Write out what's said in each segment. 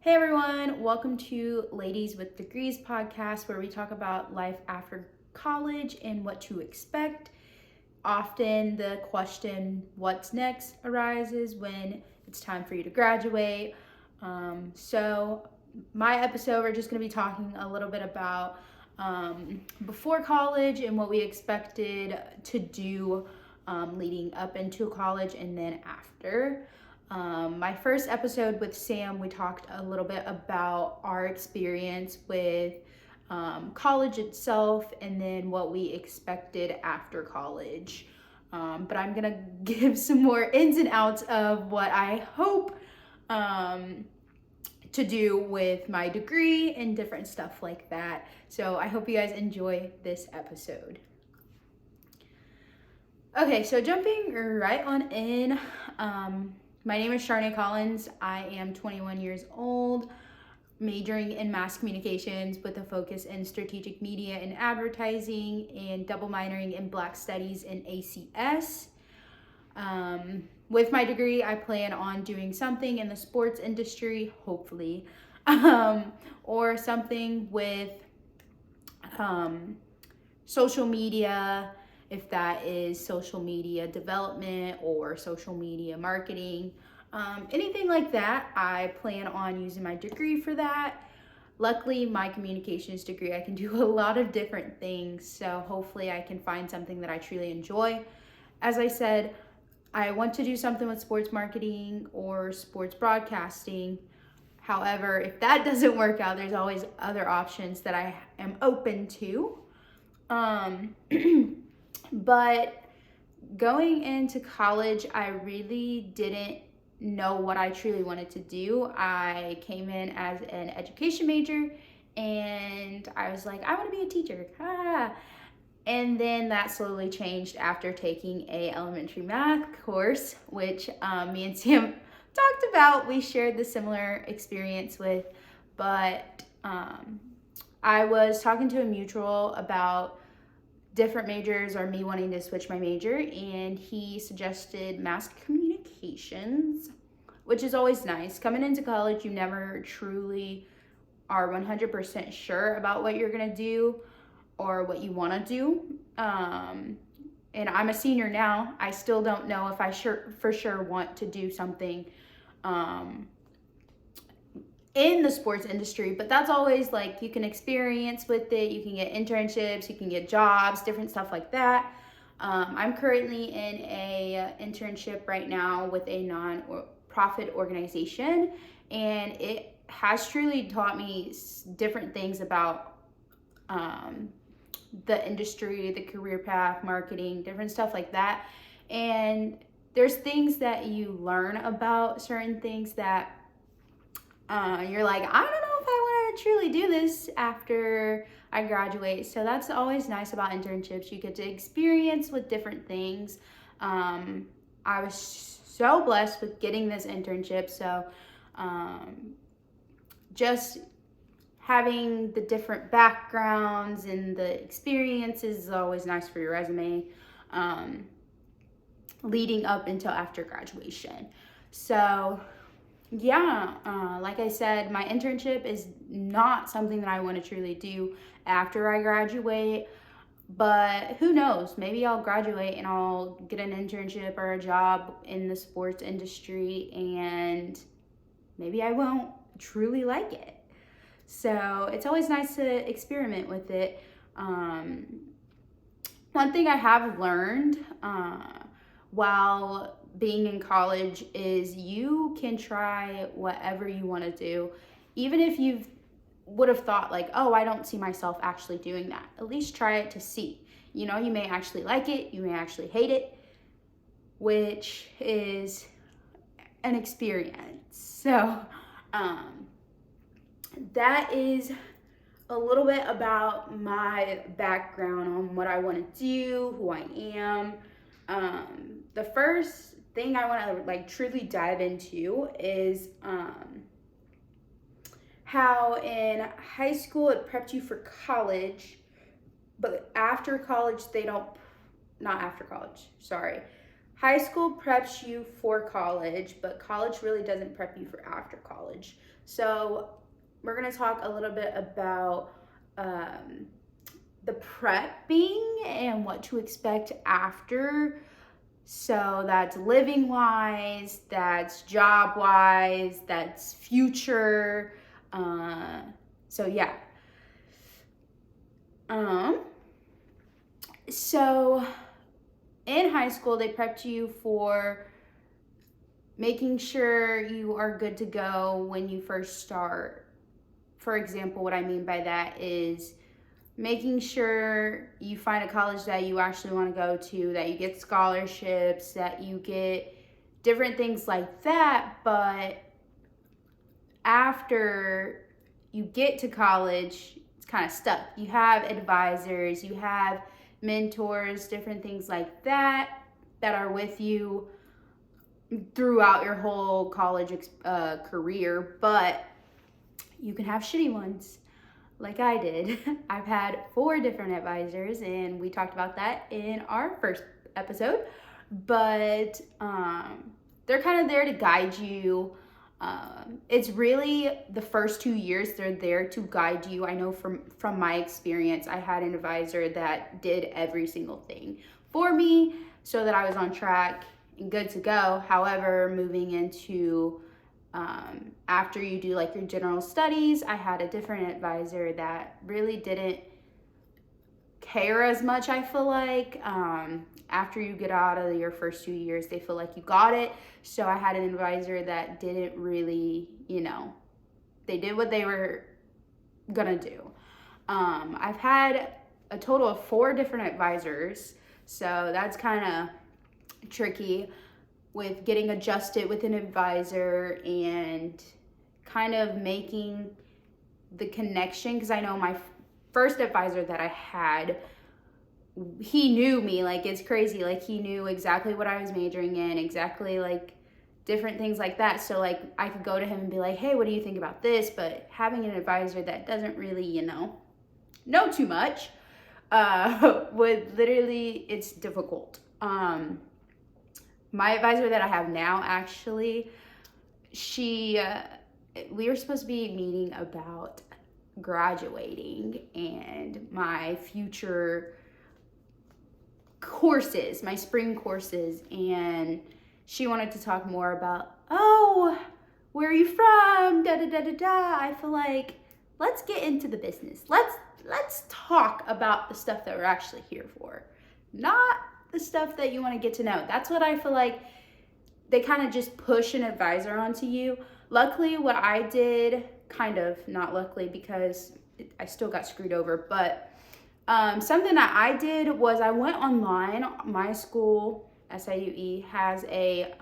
Hey everyone, welcome to Ladies with Degrees podcast, where we talk about life after college and what to expect. Often the question, what's next, arises when it's time for you to graduate. So my episode, we're just going to be talking a little bit about before college and what we expected to do leading up into college and then after. My first episode with Sam, we talked a little bit about our experience with college itself and then what we expected after college. But I'm going to give some more ins and outs of what I hope to do with my degree and different stuff like that. So I hope you guys enjoy this episode. Okay, so jumping right on in. My name is Sharnae Collins. I am 21 years old, majoring in mass communications with a focus in strategic media and advertising, and double minoring in Black Studies and ACS. With my degree, I plan on doing something in the sports industry, hopefully, or something with social media, if that is social media development or social media marketing, anything like that. I plan on using my degree for that. Luckily, my communications degree, I can do a lot of different things, so hopefully I can find something that I truly enjoy. As I said, I want to do something with sports marketing or sports broadcasting. However, if that doesn't work out, there's always other options that I am open to. But going into college, I really didn't know what I truly wanted to do. I came in as an education major and I was like, I want to be a teacher. And then that slowly changed after taking a elementary math course, which me and Sam talked about. We shared the similar experience with, but I was talking to a mutual about different majors or me wanting to switch my major, and he suggested mass communications, which is always nice. Coming into college, you never truly are 100% sure about what you're gonna do or what you want to do. And I'm a senior now. I still don't know if I for sure want to do something in the sports industry, but that's always like you can experience with it. You can get internships, you can get jobs, different stuff like that. I'm currently in a internship right now with a non-profit organization, and it has truly taught me different things about the industry, the career path, marketing, different stuff like that. And there's things that you learn about certain things that you're like, I don't know if I want to truly do this after I graduate. So that's always nice about internships. You get to experience with different things. I was so blessed with getting this internship. So just having the different backgrounds and the experiences is always nice for your resume leading up until after graduation. So yeah, like I said, my internship is not something that I want to truly do after I graduate, but who knows? Maybe I'll graduate and I'll get an internship or a job in the sports industry, and maybe I won't truly like it. So it's always nice to experiment with it. One thing I have learned while being in college is you can try whatever you want to do, even if you would have thought like, oh, I don't see myself actually doing that. At least try it to see. You know, you may actually like it, you may actually hate it, which is an experience. So that is a little bit about my background on what I want to do, who I am. The first thing I want to like truly dive into is how in high school it prepped you for college, but after college they don't, not after college, sorry. high school preps you for college, but college really doesn't prep you for after college. So we're going to talk a little bit about the prepping and what to expect after. So that's living wise, that's job wise, that's future. So yeah. So in high school, they prepped you for making sure you are good to go when you first start. For example, what I mean by that is making sure you find a college that you actually want to go to, that you get scholarships, that you get different things like that. But after you get to college, it's kind of stuck. You have advisors, you have mentors, different things like that are with you throughout your whole college career, but you can have shitty ones like I did. I've had 4 different advisors, and we talked about that in our first episode, but they're kind of there to guide you. It's really the first 2 years they're there to guide you. I know from my experience, I had an advisor that did every single thing for me so that I was on track and good to go. However, moving into after you do like your general studies, I had a different advisor that really didn't care as much. I feel like after you get out of your first 2 years, they feel like you got it. So I had an advisor that didn't really, they did what they were gonna do. I've had a total of 4 different advisors, so that's kind of tricky with getting adjusted with an advisor and kind of making the connection, because I know my first advisor that I had, he knew me, like it's crazy, like he knew exactly what I was majoring in, exactly like different things like that. So like I could go to him and be like, hey, what do you think about this? But having an advisor that doesn't really, know too much, would literally, it's difficult. My advisor that I have now, actually, we were supposed to be meeting about graduating and my future courses, my spring courses, and she wanted to talk more about, oh, where are you from? Da da da da da. I feel like let's get into the business. Let's talk about the stuff that we're actually here for, not the stuff that you want to get to know. That's what I feel like they kind of just push an advisor onto you. Luckily, what I did, kind of, not luckily because I still got screwed over, but something that I did was I went online. My school, SIUE, has a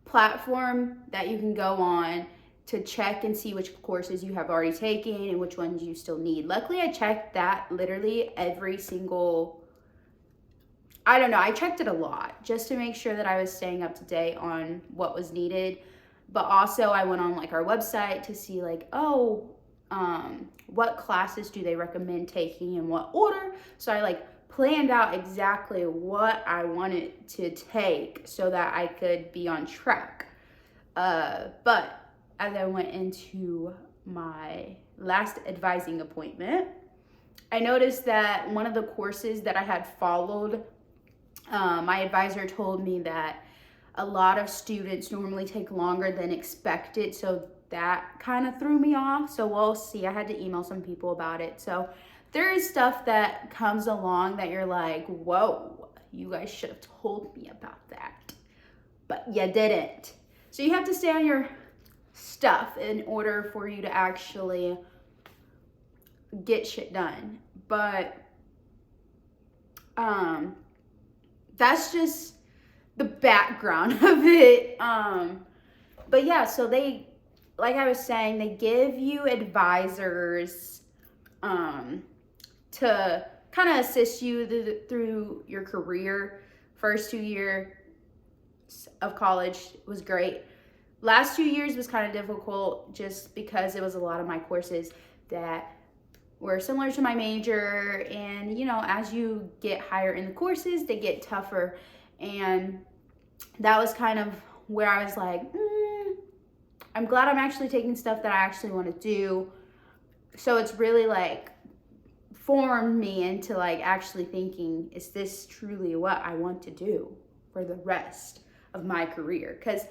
platform that you can go on to check and see which courses you have already taken and which ones you still need. Luckily, I checked that literally every single, I checked it a lot just to make sure that I was staying up to date on what was needed. But also I went on like our website to see like, what classes do they recommend taking in what order. So I like planned out exactly what I wanted to take so that I could be on track. But as I went into my last advising appointment, I noticed that one of the courses that I had followed, my advisor told me that a lot of students normally take longer than expected, so that kind of threw me off. So we'll see. I had to email some people about it. So there is stuff that comes along that you're like, whoa, you guys should have told me about that, but you didn't. So you have to stay on your stuff in order for you to actually get shit done. But that's just the background of it. But yeah, so they, like I was saying, they give you advisors to kind of assist you through your career. First 2 years of college was great. Last 2 years was kind of difficult just because it was a lot of my courses that were similar to my major. And, you know, as you get higher in the courses, they get tougher. And that was kind of where I was like, I'm glad I'm actually taking stuff that I actually want to do. So it's really like formed me into like actually thinking, is this truly what I want to do for the rest of my career? Because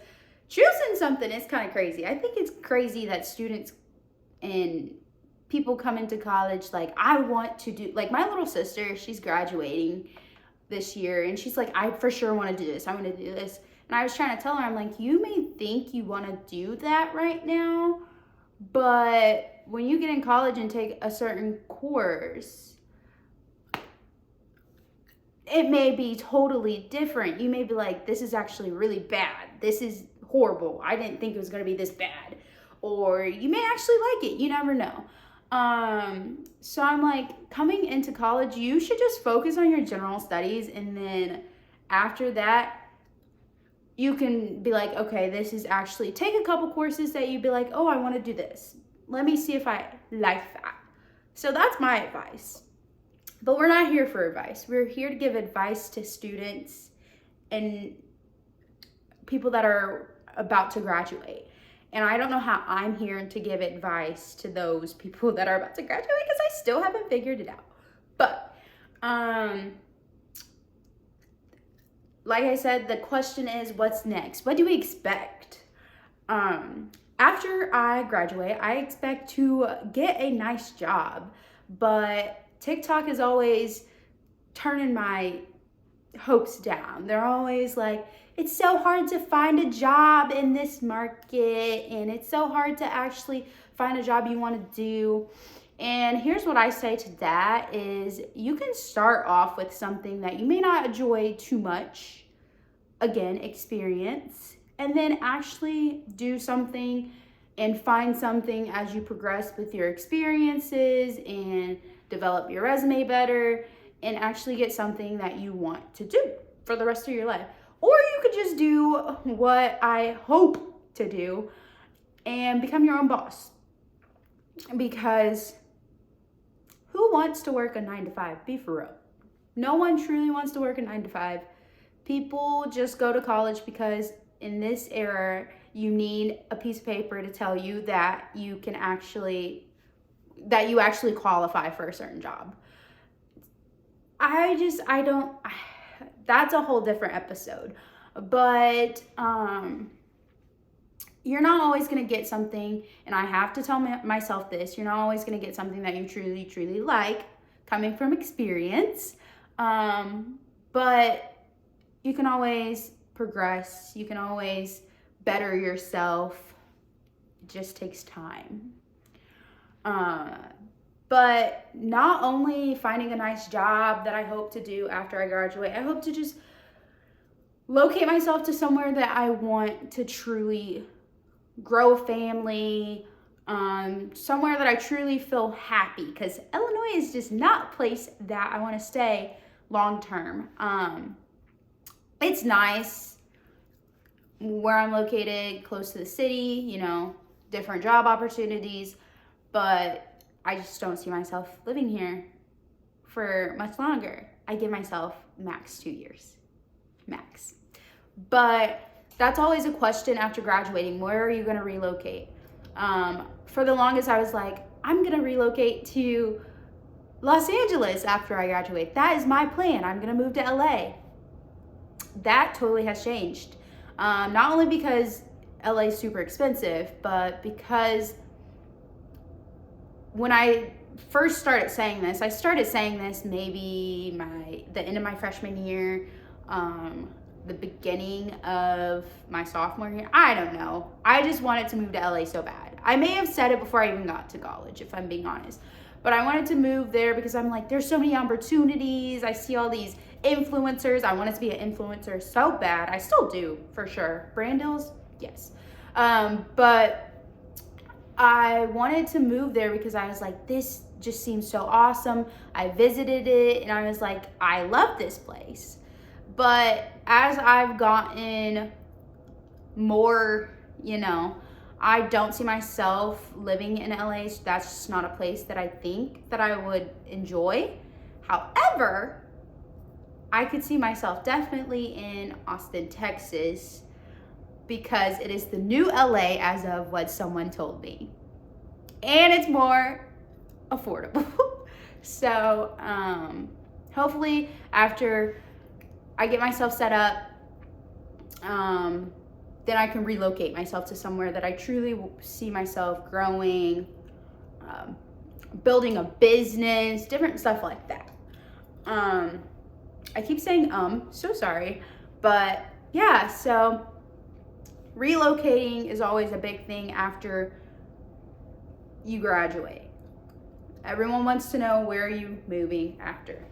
choosing something is kind of crazy. I think it's crazy that students and people come into college like, I want to do, like my little sister, she's graduating this year and she's like, I for sure want to do this. I want to do this. And I was trying to tell her, I'm like, you may think you want to do that right now, but when you get in college and take a certain course, it may be totally different. You may be like, this is actually really bad. This is horrible. I didn't think it was going to be this bad. Or you may actually like it. You never know. So I'm like, coming into college, you should just focus on your general studies. And then after that, you can be like, okay, this is actually, take a couple courses that you'd be like, oh, I want to do this. Let me see if I like that. So that's my advice. But we're not here for advice. We're here to give advice to students and people that are about to graduate. And I don't know how I'm here to give advice to those people that are about to graduate because I still haven't figured it out. But like I said, the question is, what's next? What do we expect? After I graduate, I expect to get a nice job, but TikTok is always turning my hopes down. They're always like, it's so hard to find a job in this market, and it's so hard to actually find a job you want to do. And here's what I say to that is, you can start off with something that you may not enjoy too much, again, experience, and then actually do something and find something as you progress with your experiences and develop your resume better and actually get something that you want to do for the rest of your life. Or you could just do what I hope to do and become your own boss. Because who wants to work a 9-to-5? Be for real. No one truly wants to work a 9-to-5. People just go to college because in this era, you need a piece of paper to tell you that you actually qualify for a certain job. That's a whole different episode. But you're not always going to get something, and I have to tell myself this, you're not always going to get something that you truly, truly like, coming from experience. But you can always progress. You can always better yourself. It just takes time. But not only finding a nice job that I hope to do after I graduate, I hope to just locate myself to somewhere that I want to truly grow a family, somewhere that I truly feel happy, because Illinois is just not a place that I want to stay long term. It's nice where I'm located, close to the city, you know, different job opportunities, but I just don't see myself living here for much longer. I give myself max 2 years, max. But that's always a question after graduating. Where are you going to relocate? For the longest, I was like, I'm going to relocate to Los Angeles after I graduate. That is my plan. I'm going to move to LA. That totally has changed. Not only because LA is super expensive, but because when I first started saying this, I started saying this maybe the end of my freshman year, the beginning of my sophomore year. I don't know. I just wanted to move to LA so bad. I may have said it before I even got to college, if I'm being honest. But I wanted to move there because I'm like, there's so many opportunities. I see all these influencers. I wanted to be an influencer so bad. I still do, for sure. Brand deals, yes. But I wanted to move there because I was like, this just seems so awesome. I visited it and I was like, I love this place. But as I've gotten more, I don't see myself living in LA, so that's just not a place that I think that I would enjoy. However, I could see myself definitely in Austin, Texas, because it is the new LA as of what someone told me. And it's more affordable. So hopefully after I get myself set up, then I can relocate myself to somewhere that I truly see myself growing, building a business, different stuff like that. I keep saying so sorry, but yeah, so relocating is always a big thing after you graduate. Everyone wants to know, where are you moving after?